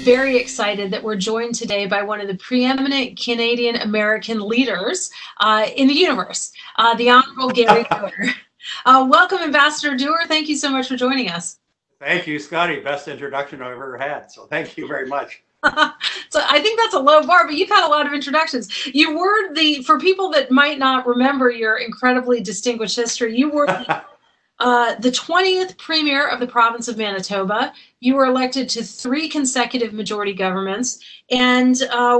Very excited that we're joined today by one of the preeminent Canadian American leaders in the universe, the Honorable Gary Doer. Welcome, Ambassador Doer. Thank you so much for joining us. Thank you, Scotty. Best introduction I've ever had. So thank you very much. So I think that's a low bar, but you've had a lot of introductions. You were for people that might not remember your incredibly distinguished history, you were the 20th Premier of the province of Manitoba. You were elected to 3 consecutive majority governments, and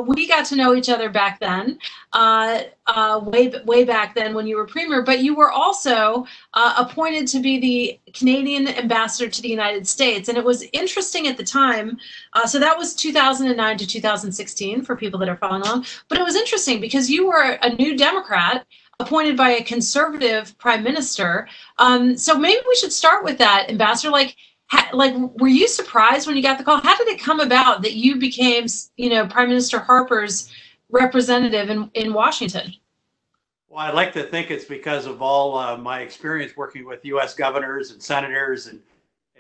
we got to know each other back then, way back then when you were Premier, but you were also appointed to be the Canadian ambassador to the United States, and it was interesting at the time, so that was 2009 to 2016 for people that are following along, but it was interesting because you were a New Democrat appointed by a conservative prime minister. So maybe we should start with that, Ambassador. Were you surprised when you got the call? How did it come about that you became, Prime Minister Harper's representative in Washington? Well, I'd like to think it's because of all my experience working with U.S. governors and senators and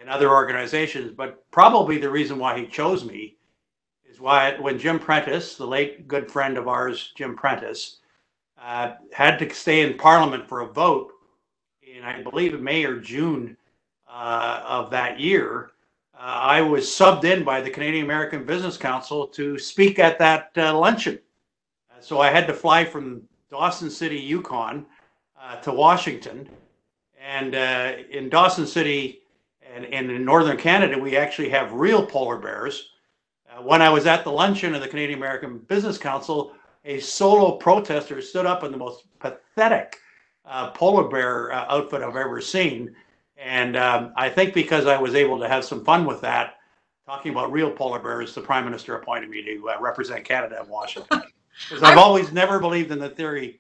other organizations. But probably the reason why he chose me is when Jim Prentice, the late good friend of ours, Jim Prentice, had to stay in Parliament for a vote in, I believe, in May or June of that year. I was subbed in by the Canadian American Business Council to speak at that luncheon. So I had to fly from Dawson City, Yukon, to Washington. And in Dawson City and in northern Canada, we actually have real polar bears. When I was at the luncheon of the Canadian American Business Council, a solo protester stood up in the most pathetic polar bear outfit I've ever seen. And I think because I was able to have some fun with that, talking about real polar bears, the Prime Minister appointed me to represent Canada in Washington. Because I've always never believed in the theory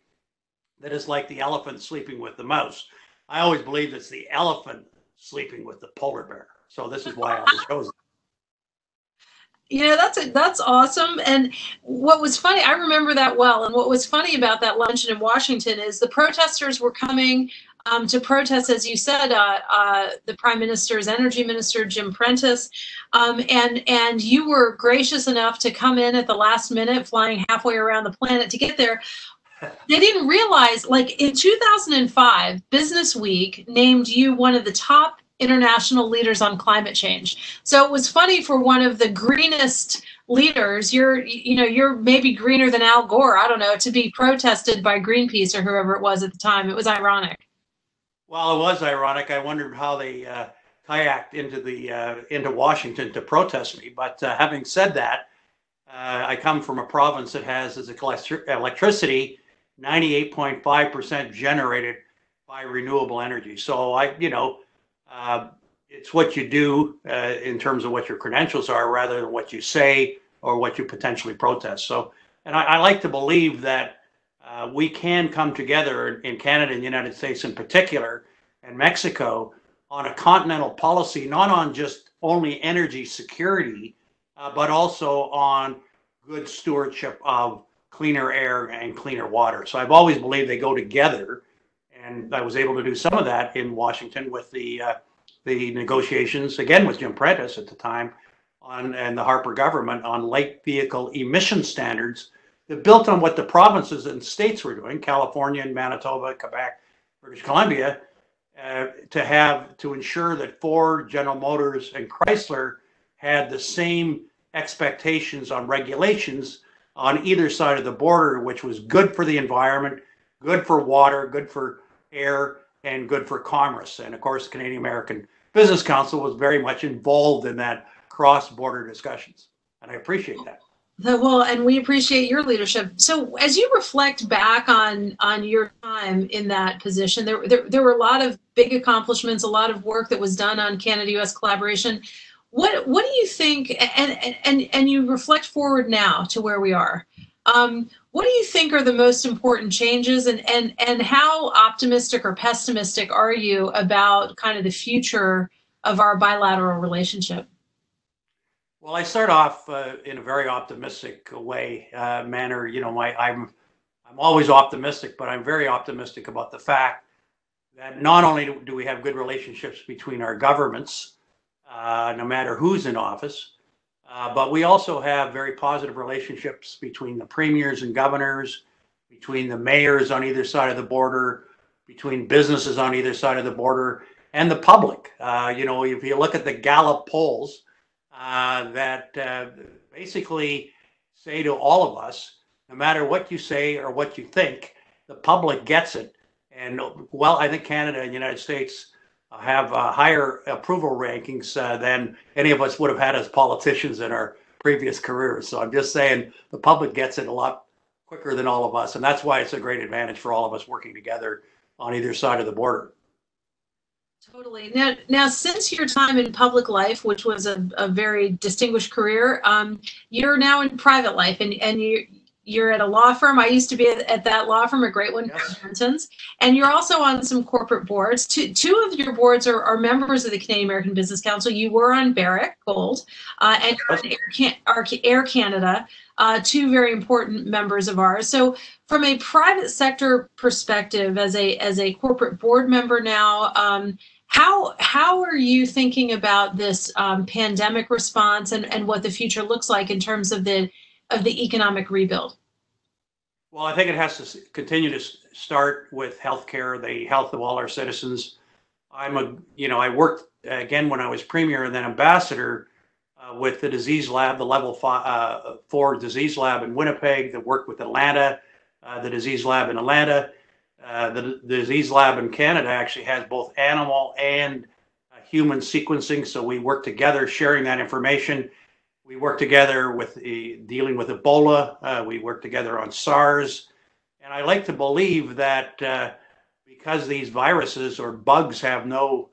that it's like the elephant sleeping with the mouse. I always believed it's the elephant sleeping with the polar bear. So this is why I was chosen. That's awesome. And what was funny, I remember that well. And what was funny about that luncheon in Washington is the protesters were coming to protest, as you said, the Prime Minister's Energy Minister, Jim Prentice, and you were gracious enough to come in at the last minute, flying halfway around the planet to get there. They didn't realize, in 2005, Business Week named you one of the top international leaders on climate change. So it was funny for one of the greenest leaders, you're maybe greener than Al Gore, I don't know, to be protested by Greenpeace or whoever it was at the time. It was ironic. Well, it was ironic. I wondered how they kayaked into Washington to protest me. But having said that, I come from a province that has its electricity 98.5% generated by renewable energy. So it's what you do in terms of what your credentials are rather than what you say or what you potentially protest. So, and I like to believe that we can come together in Canada and the United States in particular, and Mexico, on a continental policy, not on just only energy security, but also on good stewardship of cleaner air and cleaner water. So I've always believed they go together. And I was able to do some of that in Washington with the negotiations, again, with Jim Prentice at the time, and the Harper government on light vehicle emission standards that built on what the provinces and states were doing, California and Manitoba, Quebec, British Columbia, to ensure that Ford, General Motors, and Chrysler had the same expectations on regulations on either side of the border, which was good for the environment, good for water, good for air, and good for commerce. And of course, the Canadian American Business Council was very much involved in that cross-border discussions. And I appreciate that. Well, and we appreciate your leadership. So as you reflect back on your time in that position, there were a lot of big accomplishments, a lot of work that was done on Canada-US collaboration. What do you think, and you reflect forward now to where we are, what do you think are the most important changes, and how optimistic or pessimistic are you about kind of the future of our bilateral relationship? Well, I start off in a very optimistic manner. I'm always optimistic, but I'm very optimistic about the fact that not only do we have good relationships between our governments, no matter who's in office, but we also have very positive relationships between the premiers and governors, between the mayors on either side of the border, between businesses on either side of the border, and the public. If you look at the Gallup polls that basically say to all of us, no matter what you say or what you think, the public gets it. And well, I think Canada and the United States have higher approval rankings than any of us would have had as politicians in our previous careers. So I'm just saying the public gets it a lot quicker than all of us. And that's why it's a great advantage for all of us working together on either side of the border. Totally. Now, since your time in public life, which was a very distinguished career, you're now in private life, and you're at a law firm. I used to be at that law firm, a great one, yes. And you're also on some corporate boards. Two of your boards are members of the Canadian American Business Council. You were on Barrick Gold, and you're on Air Canada, two very important members of ours. So from a private sector perspective, as a corporate board member now, how are you thinking about this pandemic response and what the future looks like in terms of the economic rebuild? Well, I think it has to continue to start with healthcare, the health of all our citizens. I worked again when I was premier and then ambassador with the disease lab, the level 4 disease lab in Winnipeg, that worked with Atlanta, the disease lab in Atlanta. The disease lab in Canada actually has both animal and human sequencing, so we work together sharing that information. We work together with dealing with Ebola. We work together on SARS. And I like to believe that because these viruses or bugs have no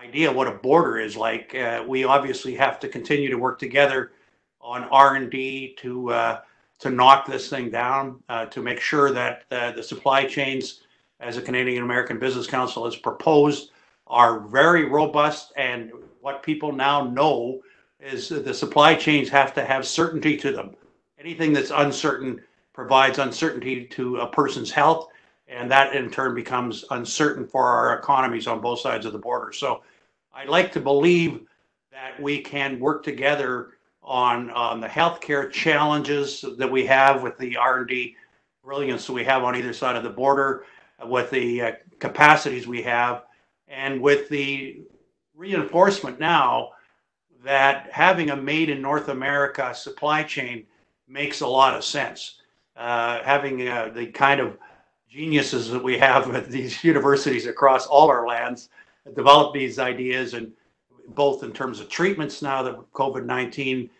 idea what a border is like, we obviously have to continue to work together on R&D to knock this thing down, to make sure that the supply chains, as a Canadian American Business Council has proposed, are very robust. And what people now know is that the supply chains have to have certainty to them. Anything that's uncertain provides uncertainty to a person's health, and that in turn becomes uncertain for our economies on both sides of the border. So I'd like to believe that we can work together on the healthcare challenges that we have with the R&D brilliance that we have on either side of the border, with the capacities we have, and with the reinforcement now that having a made in North America supply chain makes a lot of sense. Having the kind of geniuses that we have at these universities across all our lands develop these ideas, and both in terms of treatments now that COVID-19,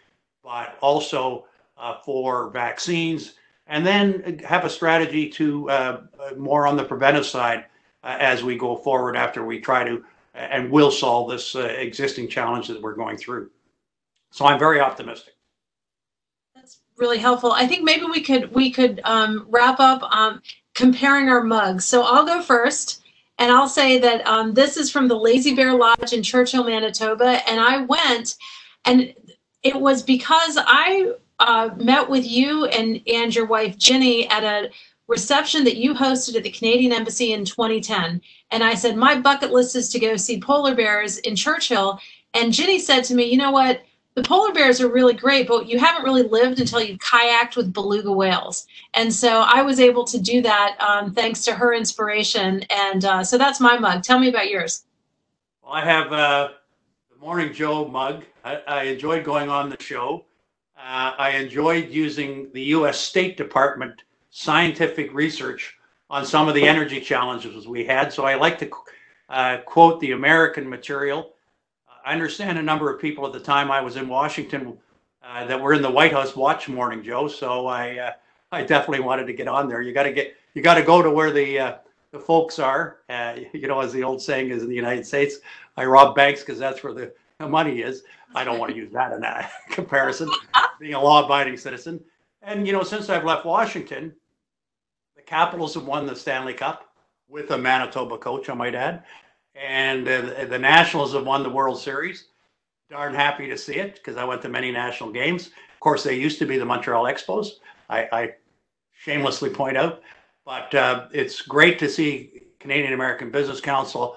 but also for vaccines, and then have a strategy to more on the preventive side as we go forward after we try to and will solve this existing challenge that we're going through. So I'm very optimistic. That's really helpful. I think maybe we could wrap up comparing our mugs. So I'll go first, and I'll say that this is from the Lazy Bear Lodge in Churchill, Manitoba, and I went, and it was because I met with you and your wife Ginny at a reception that you hosted at the Canadian Embassy in 2010. And I said, my bucket list is to go see polar bears in Churchill. And Ginny said to me, you know what? The polar bears are really great, but you haven't really lived until you kayaked with beluga whales. And so I was able to do that thanks to her inspiration. And so that's my mug. Tell me about yours. Well, I have the Morning Joe mug. I enjoyed going on the show. I enjoyed using the U.S. State Department scientific research on some of the energy challenges we had. So I like to quote the American material. I understand a number of people at the time I was in Washington that were in the White House watch Morning Joe. So I definitely wanted to get on there. You got to go to where the folks are. As the old saying is in the United States, I rob banks because that's where the money is. I don't want to use that in that comparison, being a law-abiding citizen. And, since I've left Washington, the Capitals have won the Stanley Cup with a Manitoba coach, I might add. And the Nationals have won the World Series. Darn happy to see it because I went to many national games. Of course, they used to be the Montreal Expos, I shamelessly point out. But it's great to see Canadian American Business Council,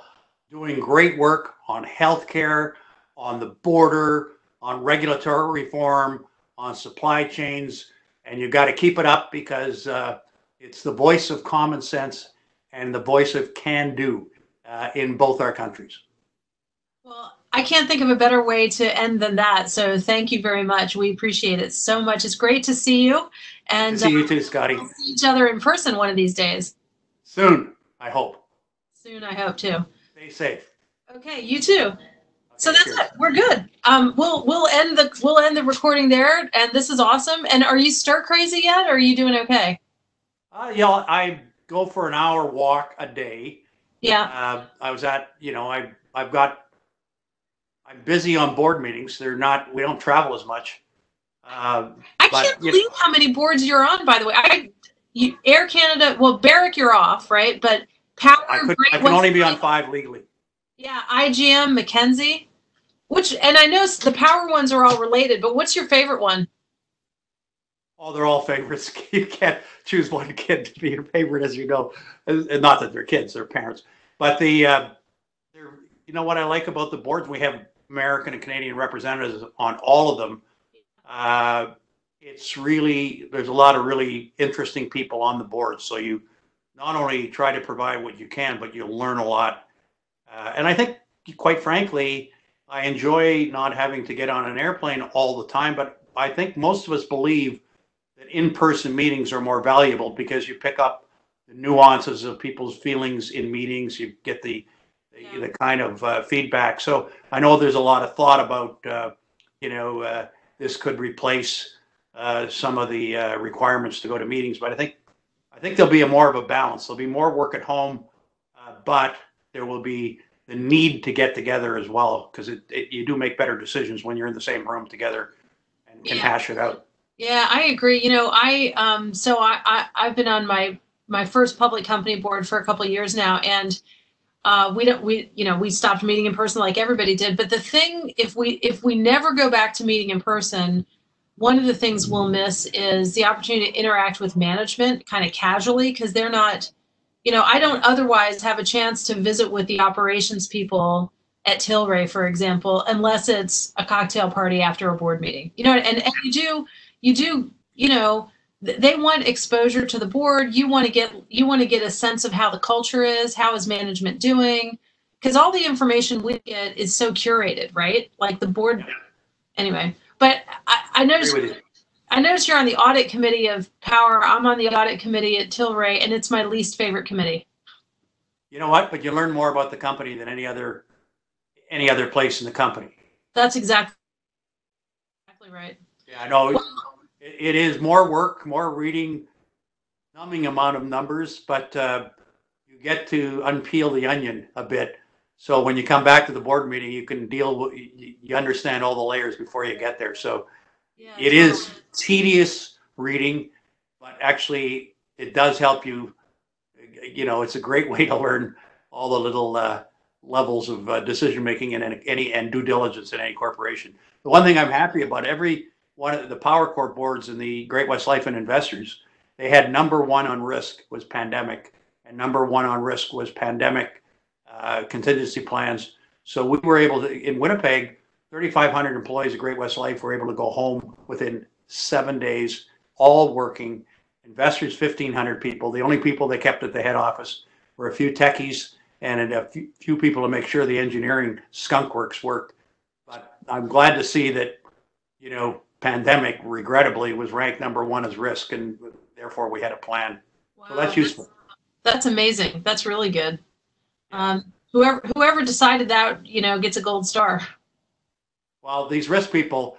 doing great work on healthcare, on the border, on regulatory reform, on supply chains, and you've got to keep it up because it's the voice of common sense and the voice of can do in both our countries. Well, I can't think of a better way to end than that. So thank you very much. We appreciate it so much. It's great to see you. And to see you too, Scotty. We'll see each other in person one of these days. Soon, I hope. Soon, I hope too. Stay safe. Okay, you too. Okay, so that's cheers. it. We're good. We'll end the recording there. And this is awesome. And are you stir crazy yet, or are you doing okay? I go for an hour walk a day. Yeah. I was at, I'm busy on board meetings. We don't travel as much. I can't believe how many boards you're on, by the way. Air Canada, well, Barrick, you're off, right? But Power, I can only be on 5 legally. Yeah, IGM, McKenzie, and I know the Power ones are all related, but what's your favorite one? Oh, they're all favorites. You can't choose one kid to be your favorite, as you know. And not that they're kids, they're parents. But what I like about the boards, we have American and Canadian representatives on all of them. There's a lot of really interesting people on the board. So you not only try to provide what you can, but you'll learn a lot. And I think, quite frankly, I enjoy not having to get on an airplane all the time. But I think most of us believe that in-person meetings are more valuable because you pick up the nuances of people's feelings in meetings. You get the kind of feedback. So I know there's a lot of thought about, this could replace some of the requirements to go to meetings. But I think there'll be more of a balance. There'll be more work at home, but there will be the need to get together as well, because you do make better decisions when you're in the same room together and can hash it out. Yeah, I agree. I've been on my first public company board for a couple of years now, and we stopped meeting in person like everybody did. But the thing, if we never go back to meeting in person, one of the things we'll miss is the opportunity to interact with management kind of casually, because they're not, I don't otherwise have a chance to visit with the operations people at Tilray, for example, unless it's a cocktail party after a board meeting. And you do, they want exposure to the board. You want to get a sense of how the culture is, how is management doing, because all the information we get is so curated, right? Like the board. Anyway, but I noticed you're on the audit committee of Power. I'm on the audit committee at Tilray, and it's my least favorite committee. You know what? But you learn more about the company than any other place in the company. That's exactly right. Yeah, I know. It is more work, more reading, numbing amount of numbers, but you get to unpeel the onion a bit. So when you come back to the board meeting, you can you understand all the layers before you get there. So it is tedious reading, but actually it does help you. It's a great way to learn all the little levels of decision making and due diligence in any corporation. The one thing I'm happy about, every one of the Power Corp boards in the Great West Life and Investors, they had number one on risk was pandemic, and number one on risk was pandemic contingency plans. So we were able to, in Winnipeg, 3,500 employees of Great West Life were able to go home within 7 days, all working. Investors, 1,500 people. The only people they kept at the head office were a few techies and a few people to make sure the engineering skunk works worked. But I'm glad to see that, pandemic, regrettably, was ranked number one as risk, and therefore we had a plan. Wow, so that's useful. That's amazing. That's really good. Whoever decided that, gets a gold star. Well, these risk people,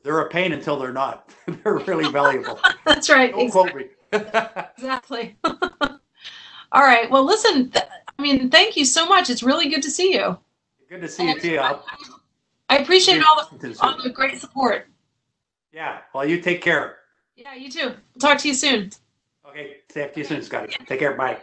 they're a pain until they're not. They're really valuable. That's right. Don't quote me. Exactly. All right. Well, listen, thank you so much. It's really good to see you. Good to see you too. I appreciate all the great support. Yeah. Well, you take care. Yeah, you too. Talk to you soon. Okay. Talk to you soon, Scotty. Take care. Bye.